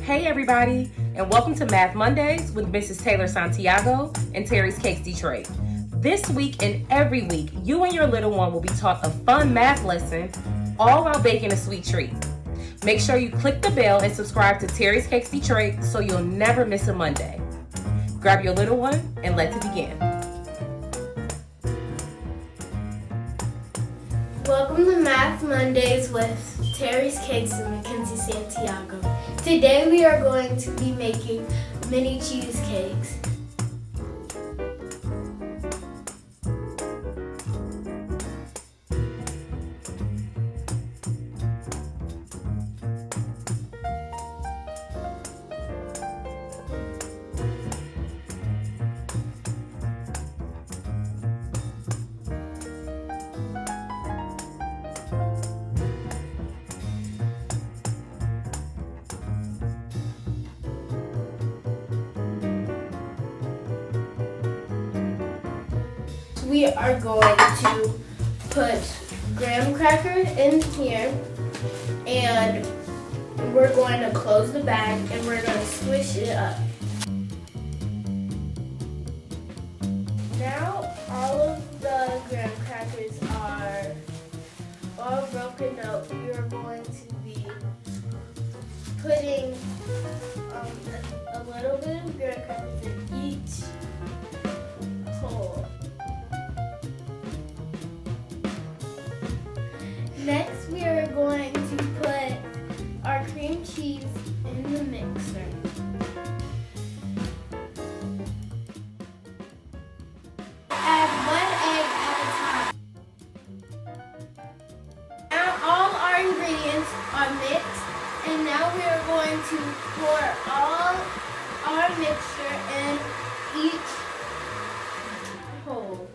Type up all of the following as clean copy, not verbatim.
Hey everybody, and welcome to Math Mondays with Mrs. Taylor Santiago and Terry's Cakes Detroit. This week and every week, you and your little one will be taught a fun math lesson, all while baking a sweet treat. Make sure you click the bell and subscribe to Terry's Cakes Detroit so you'll never miss a Monday. Grab your little one and let's begin. Welcome to Math Mondays with Terry's Cakes and Mackenzie Santiago. Today we are going to be making mini cheesecakes. We are going to put graham cracker in here, and we're going to close the bag and we're going to squish it up. Now all of the graham crackers are all broken up. We are going to be putting a little bit of graham crackers in each hole. Next, we are going to put our cream cheese in the mixer. Add 1 egg at a time. Now all our ingredients are mixed, and now we are going to pour all our mixture in each hole.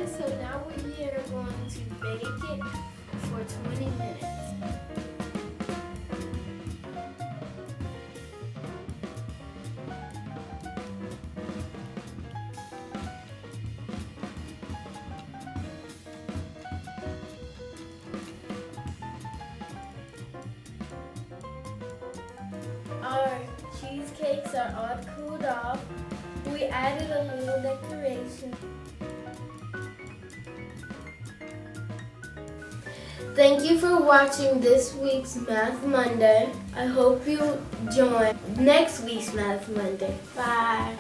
So now we are going to bake it for 20 minutes. Our cheesecakes are all cooled off. We added a little decoration. Thank you for watching this week's Math Monday. I hope you join next week's Math Monday. Bye.